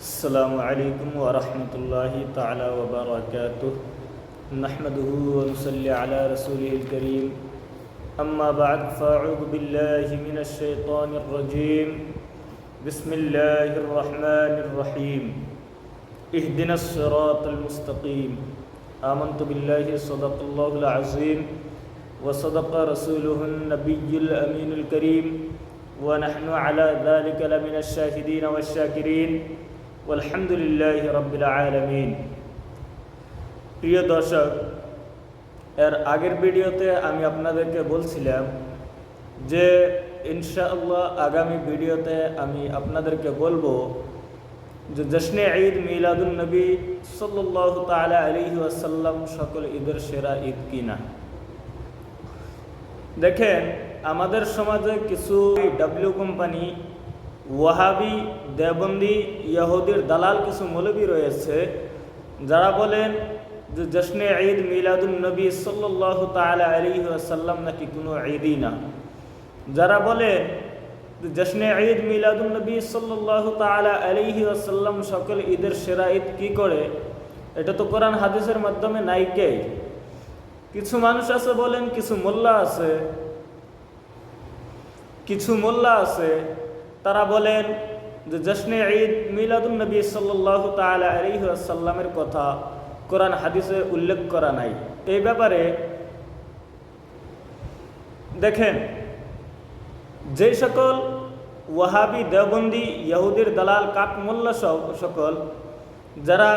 السلام عليكم ورحمة الله تعالى وبركاته نحمده ونصلي على رسوله الكريم أما بعد فأعوذ بالله من الشيطان الرجيم بسم الله الرحمن الرحيم اهدنا الصراط المستقيم آمنت بالله صدق الله العظيم وصدق رسوله النبي الأمين الكريم ونحن على ذلك لمن الشاهدين والشاكرين والحمد لله رب العالمين। প্রিয় দর্শক, এর আগের ভিডিওতে আমি আপনাদেরকে বলছিলাম যে ইনশাআল্লাহ আগামী ভিডিওতে আমি আপনাদেরকে বলবো যে জশ্নে ঈদ মিলাদুন নবী সাল্লাল্লাহু তাআলা আলাইহি ওয়াসাল্লাম সকল ঈদের সেরা ঈদ কিনা। দেখেন, আমাদের সমাজে কিছু ডাব্লিউ কোম্পানি, ওয়াহাবি, দেওবন্দি, ইহুদির দালাল কিছু মৌলবী রয়েছে যারা বলেন যে জশ্নে ঈদ মিলাদুন নবী সাল্লাল্লাহু তাআলা আলাইহি ওয়াসাল্লাম নাকি কোনো ঈদই না। যারা বলেন যে জশ্নে ঈদ মিলাদুন নবী সাল্লাল্লাহু তাআলা আলাইহি ওয়াসাল্লাম সকল ঈদের সেরা ঈদ কি করে, এটা তো কোরআন হাদিসের মাধ্যমে নাইকে। কিছু মানুষ আছে বলেন, কিছু মোল্লা আছে তারা বলেন যে জশ্নে ঈদ মিলাদুন নবী সাল্লাল্লাহু তাআলা আলাইহি ওয়াসাল্লামের কথা কোরআন হাদিসে উল্লেখ করা নাই। এই ব্যাপারে দেখেন, যে সকল ওয়াহাবি, দেওবন্দি, ইহুদির দালাল, কাক মোল্লা সকল যারা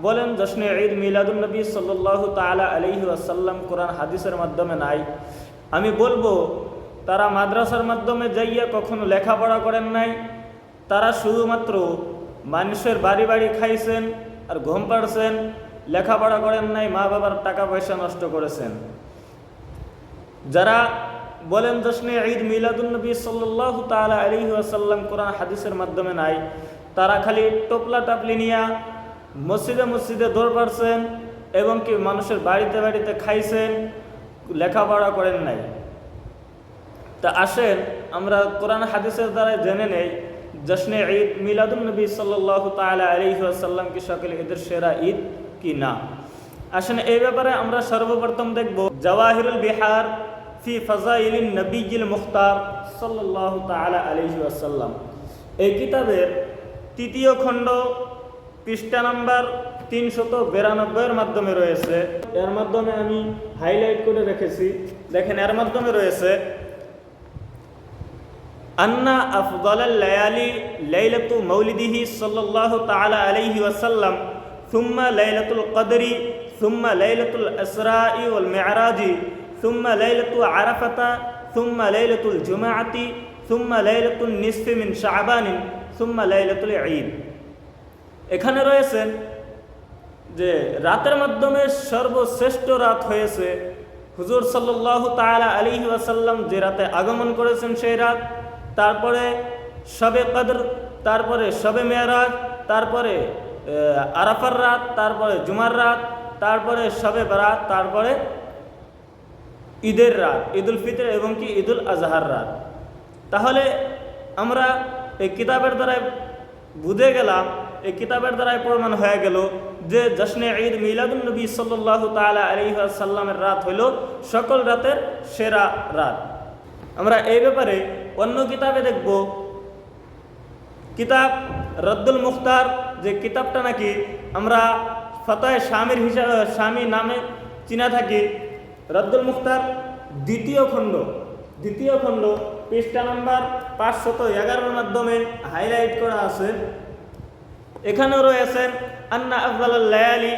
বলেন জশ্নে ঈদ মিলাদুন নবী সাল্লাল্লাহু তাআলা আলাইহি ওয়াসাল্লাম কোরআন হাদিসের মাধ্যমে নাই, আমি বলবো তারা মাদ্রাসার মাধ্যমে যাইয়া কখনো লেখাপড়া করেন নাই। তারা শুধুমাত্র মানুষের বাড়ি বাড়ি খাইছেন আর ঘুম পাড়ছেন, লেখাপড়া করেন নাই, মা বাবার টাকা পয়সা নষ্ট করেছেন। যারা বলেন জশ্নে ঈদ মিলাদুন নবী সাল্লাল্লাহু তাআলা আলাইহি ওয়াসাল্লাম কোরআন হাদিসের মাধ্যমে নাই, তারা খালি টোপলা টাপলি নিয়া মসজিদে দৌড় পাড়ছেন এবং কি মানুষের বাড়িতে বাড়িতে খাইছেন, লেখাপড়া করেন নাই। তা আসেন আমরা কোরআন হাদিসের দ্বারা জেনে নেই জশ্নে ঈদ মিলাদুন নবী সাল্লাল্লাহু তাআলা আলাইহি ওয়াসাল্লাম কি সকল ঈদের সেরা ঈদ কি না। আসেন এই ব্যাপারে আমরা সর্বপ্রথম দেখব জাওয়াহিরুল বিহার ফি ফাযাইলিন নবিয়্যিল মুখতার সাল্লাল্লাহু তাআলা আলাইহি ওয়াসাল্লাম। এই কিতাবের ৩য় খণ্ড পৃষ্ঠা নাম্বার ৩৯২ এর মাধ্যমে রয়েছে। এর মাধ্যমে আমি হাইলাইট করে রেখেছি। দেখেন, এর মাধ্যমে রয়েছে আন্না আফদালাল লায়ালি লাইলাতু মাউলিদিহি সাল্লাল্লাহু তাআলা আলাইহি ওয়াসাল্লাম সুম্মা লাইলাতুল কদরি সুম্মা লাইলাতুল ইসরাই ওয়াল মি'রাজি সুম্মা লাইলাতু আরাফাতা সুম্মা লাইলাতুল জুমআতি সুম্মা লাইলাতুন নিসফি মিন শাবান সুম্মা লাইলাতুল ঈদ। এখানে রয়েছেন যে রাতের মাধ্যমে সর্বশ্রেষ্ঠ রাত হয়েছে হুজুর সাল্লাল্লাহু তাআলা আলাইহি ওয়াসাল্লাম যে রাতে আগমন করেছেন সেই রাত, তারপরে শবে কদর, তারপরে শবে মেরাজ, তারপরে আরাফার রাত, তারপরে জুমার রাত, তারপরে শবে বারাত, তারপরে ঈদের রাত, ঈদুল ফিতর এবং কি ঈদুল আজহার রাত। তাহলে আমরা এই কিতাবের দ্বারাই বুঝে গেলাম, এই কিতাবের দ্বারাই প্রমাণ হয়ে গেল যে জশ্নে ঈদ মিলাদুন নবী সাল্লাল্লাহু তাআলা আলাইহি ওয়াসাল্লামের রাত হইল সকল রাতের সেরা রাত। আমরা এই ব্যাপারে অন্য কিতাবে দেখব, কিতাব রদ্দুল মুখতার, যে কিতাবটা নাকি আমরা ফতোয়া শামী নামে চিনা থাকি। রদ্দুল মুখতার দ্বিতীয় খণ্ড পৃষ্ঠা নাম্বার ৫১১ মাধ্যমে হাইলাইট করা আছে। এখানেও রয়েছেন আন্না আফদালাল লায়ালি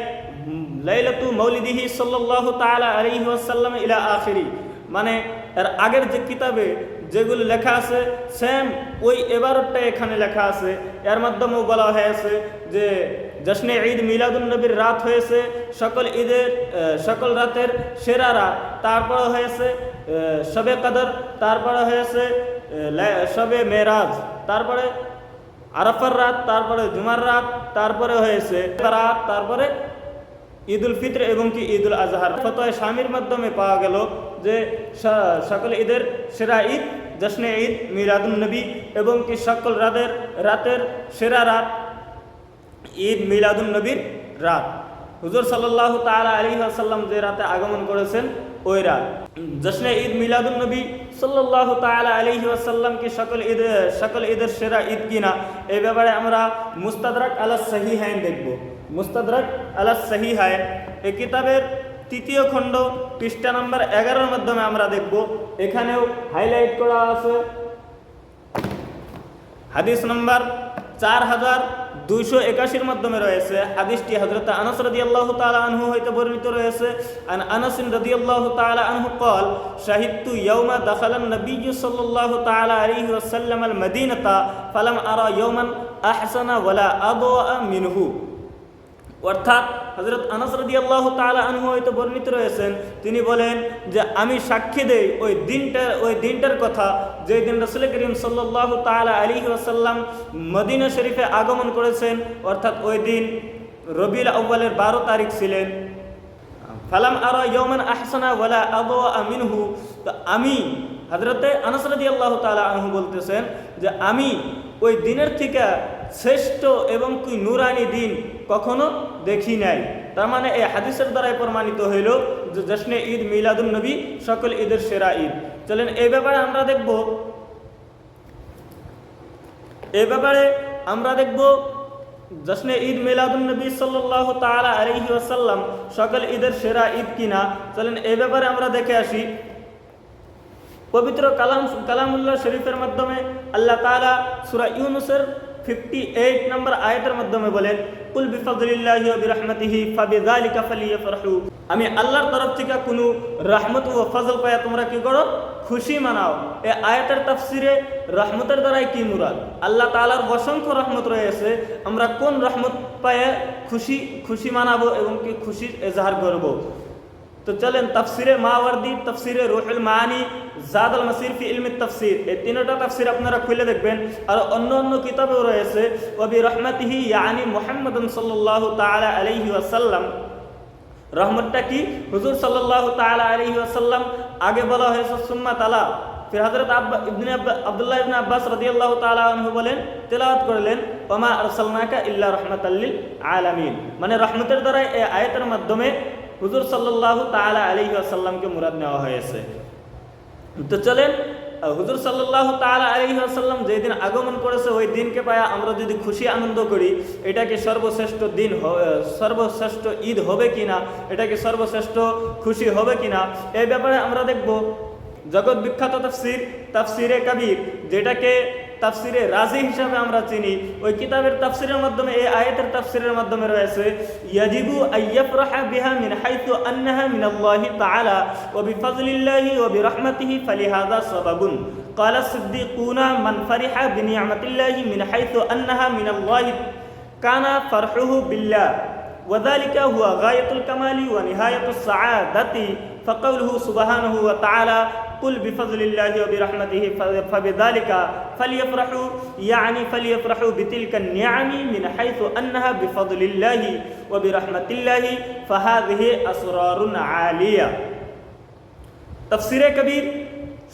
লাইলাতু মাউলিদিহি সাল্লাল্লাহু তাআলা আলাইহি ওয়াসাল্লাম ইলা আখিরি। মানে এর আগের যে কিতাবে যেগুলো লেখা আছে সেম ওই এবারটা এখানে লেখা আছে। এর মাধ্যমেও বলা হয়েছে যে জশ্নে ঈদ মিলাদুন নবীর রাত হয়েছে সকল রাতের সেরা রাত। তারপরে হয়েছে শবে কদর, তারপরে হয়েছে শবে মেরাজ, তারপরে আরাফার রাত, তারপরে জুমার রাত, তারপরে হয়েছে রাত, তারপরে ঈদুল ফিতর এবং কি ঈদুল আজহার। ফতোয়া শামীর মাধ্যমে পাওয়া গেল যে সকল ঈদের সেরা ঈদ জশ্নে ঈদ মিলাদুন নবী এবং কি সকল রাতের সেরা রাত ঈদ মিলাদুন নবীর রাত। হুজুর সাল্লাল্লাহু তাআলা আলাইহি ওয়াসাল্লাম যে রাতে আগমন করেছেন ওই রাত। জশ্নে ঈদ মিলাদুন নবী সাল্লাল্লাহু তাআলা আলাইহি ওয়াসাল্লাম কি সকল ঈদের সেরা ঈদ কিনা এই ব্যাপারে আমরা মুস্তাদরাক আলাস সহিহাইন দেখব। মুস্তাদরাক আলাস সহিহাইন এই কিতাবের তৃতীয় খণ্ড পৃষ্ঠা নম্বর 11 মাধ্যমে আমরা দেখব। এখানেও হাইলাইট করা আছে হাদিস নম্বর 4281 মাধ্যমে রয়েছে। হাদিসটি হযরত আনাস রাদিয়াল্লাহু তাআলা আনহু হইতে বর্ণিত রয়েছে। আন আনাস রাদিয়াল্লাহু তাআলা আনহু قال شهدت يوم دخل النبي صلى الله تعالى عليه وسلم المدينة فلم أرى يوما أحسن ولا أضوأ منه। অর্থাৎ হযরত আনাস রাদিয়াল্লাহু তাআলা আনহু হইতে বর্ণিত রয়েছেন, তিনি বলেন যে আমি সাক্ষী দেই ওই দিনটার কথা যে দিন রাসূল করিম সাল্লাল্লাহু তাআলা আলাইহি ওয়াসাল্লাম মদিনা শরীফে আগমন করেছেন, অর্থাৎ ওই দিন রবিউল আউয়ালের 12 তারিখ ছিলেন। ফালাম আরা ইয়াওমান আহসানা ওয়ালা আদওয়া মিনহু। তো আমি হযরতে আনাস রাদিয়াল্লাহু তাআলা আনহু বলতেছেন যে আমি ওই দিনের থেকে শ্রেষ্ঠ এবং কি নূরানি দিন কখনো দেখি নাই। তার মানে এই হাদিসের দ্বারাই প্রমাণিত হইল যে জশ্নে ঈদ মিলাদুন নবী সকল ঈদের সেরা ঈদ। চলেন এই ব্যাপারে আমরা দেখব জশ্নে ঈদ মিলাদুন নবী সাল্লাল্লাহু তাআলা আলাইহি ওয়াসাল্লাম সকল ঈদের সেরা ঈদ কিনা। চলেন এই ব্যাপারে আমরা দেখে আসি। পবিত্র কালামুল্লাহ শরীফের মাধ্যমে আল্লাহ তাআলা সূরা ইউনূসের 58 নম্বর আয়াতের মাধ্যমে বলেন, কুল বিফাদলিল্লাহি ওয়া বিরহমাতিহি ফাবিযালিকা ফালিয়াফরাহু। আমি আল্লাহর তরফ থেকে কোনো রহমত ও ফজল পায়া তোমরা কি করো, খুশি মানাও। এই আয়াতের তাফসিরে রহমতের দ্বারাই কি মুরাদ? আল্লাহ তাআলার অসংখ্য রহমত রয়েছে, আমরা কোন রহমত পায়ে খুশি মানাবো এবং কি খুশির এজাহার করব। তো চলেন তাফসিরে মাওয়ারদি, তাফসিরে রুহুল মাআনি, জাদুল মাসির ফি ইলমি তাফসির, এই তিনটা তাফসির আপনারা খুলে দেখবেন। আর অন্য কিতাবেও রয়েছে ওয়া বিরহমাতিহি ইয়ানি মুহাম্মাদুন সাল্লাল্লাহু তাআলা আলাইহি ওয়াসাল্লাম। রহমতটা কি? হুজুর সাল্লাল্লাহু তাআলা আলাইহি ওয়াসাল্লাম আগে বলা হয়েছে সুম্মা তালা। ফির হযরত আব্দুল্লাহ ইবনে আব্বাস রাদিয়াল্লাহু তাআলা আনহু বলেন, তেলাওয়াত করলেন ওয়া মা আরসালনাকা ইল্লা রাহমাতাল লিল আলামিন। মানে রহমতের দ্বারা এই আয়াতের মাধ্যমে হুজুর সাল্লাল্লাহু তাআলা আলাইহি ওয়াসাল্লামকে মুরাদ নেওয়া হয়েছে। তো চলেন হুজুর সাল্লাল্লাহু তাআলা আলাইহি ওয়াসাল্লাম যেদিন আগমন করেছে ওই দিনকে পায়া আমরা যদি খুশি আনন্দ করি, এটা কি সর্বশ্রেষ্ঠ দিন, সর্বশ্রেষ্ঠ ঈদ হবে কিনা, এটা কি সর্বশ্রেষ্ঠ খুশি হবে কিনা, এই ব্যাপারে আমরা দেখব। জগৎ বিখ্যাত তাফসিরে কবির, যেটাকে তাফসিরে রাজি হিসাবে আমরা চিনি, ওই কিতাবের তাফসিরের মাধ্যমে এই আয়াতের তাফসিরের মাধ্যমে রয়েছে ইয়াজিবু আইয়াফরাহা বিহা মিন হাইতু আন্নাহা মিনাল্লাহি তাআলা ওয়া বিফাজলিল্লাহি ওয়া বিরহমাতিহি ফালিহাযা সাবাবুন ক্বালা সিদ্দীকুনা মান ফারিহা বিনি'মাতিল্লাহি মিন হাইতু আন্নাহা মিনাল্লাহি কানা ফারহুহু বিল্লাহ ওয়া যালিকা হুয়া গায়াতুল কামালি ওয়া নিহায়াতুস সাআদাতি ফাকাউলুহু সুবহানাহু ওয়া তাআলা কুল বিফাজলিল্লাহি ওয়া বিরহমাতিহি ফাবিযালিকা ফালিয়াফরাহু ইয়ানি ফালিয়াফরাহু বিতিলকান নিআমি মিন হাইতু আন্নাহা বিফাজলিল্লাহি ওয়া বিরহমাতিল্লাহি ফাহাযিহি আসরারুন আলিয়া। তাফসিরে কবির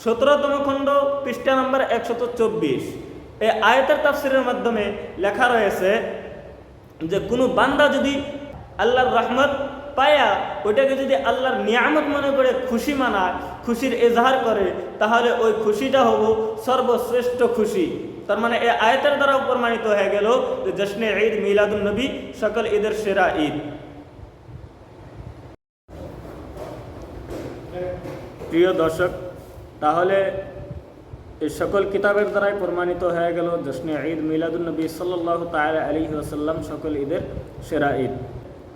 17তম খণ্ড পৃষ্ঠা নম্বর 124। এই আয়াতের তাফসিরের মাধ্যমে লেখা রয়েছে যে কোনো বান্দা যদি আল্লাহর রহমত পায়া ওইটাকে যদি আল্লাহর নিয়ামত মনে করে খুশি মানায়, খুশির এজাহার করে, তাহলে ওই খুশিটা হব সর্বশ্রেষ্ঠ খুশি। তার মানে এই আয়াতের দ্বারা প্রমাণিত হয়ে গেল যে জশ্নে ঈদ মিলাদুন নবী সকল ঈদের সেরা ঈদ। প্রিয় দর্শক, তাহলে এই সকল কিতাবের দ্বারাই প্রমাণিত হয়ে গেল জশ্নে ঈদ মিলাদুন নবী সাল্লাল্লাহু তাআলা আলাইহি ওয়াসাল্লাম সকল ঈদের সেরা ঈদ।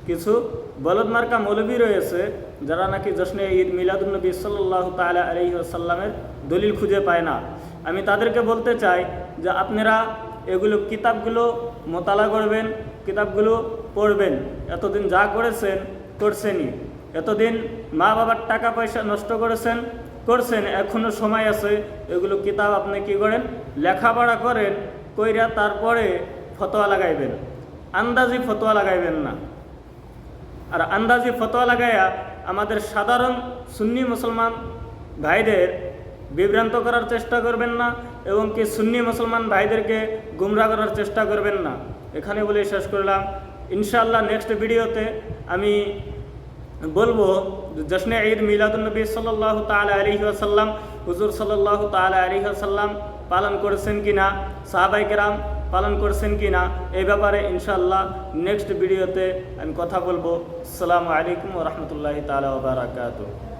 কিছু বলদ মার্কা মৌলবী রয়েছে যারা নাকি জশ্নে ঈদ মিলাদুন নবী সাল্লাল্লাহু তাআলা আলাইহি ওয়াসাল্লামের দলিল খুঁজে পায় না। আমি তাদেরকে বলতে চাই যে আপনারা এগুলো কিতাবগুলো মোতালা করবেন, কিতাবগুলো পড়বেন। এতদিন যা করছেনই, এতদিন মা বাবার টাকা পয়সা নষ্ট করছেন, এখনো সময় আছে। এগুলো কিতাব আপনি কি করেন, লেখাপড়া করেন, কইরা তারপরে ফতোয়া লাগাইবেন। আন্দাজি ফতোয়া লাগাইবেন না। আর আন্দাজি ফতোয়া লাগাইয়া আমাদের সাধারণ সুন্নি মুসলমান ভাইদের বিভ্রান্ত করার চেষ্টা করবেন না এবং কি সুন্নি মুসলমান ভাইদেরকে গুমরা করার চেষ্টা করবেন না। এখানে বলে শেষ করলাম। ইনশাআল্লাহ নেক্সট ভিডিওতে আমি বলবো জশ্নে ঈদ মিলাদুন্নবী সাল্লাল্লাহু তাআলা আলাইহি ওয়াসাল্লাম হুজুর সাল্লাল্লাহু তাআলা আলাইহি ওয়াসাল্লাম পালন করেছেন কিনা, সাহাবায়ে কেরাম পালন করেছেন কিনা, এই ব্যাপারে ইনশাআল্লাহ নেক্সট ভিডিওতে আমি কথা বলবো। আসসালামু আলাইকুম ওয়া রাহমাতুল্লাহি তাআলা ওয়া বারাকাতুহু।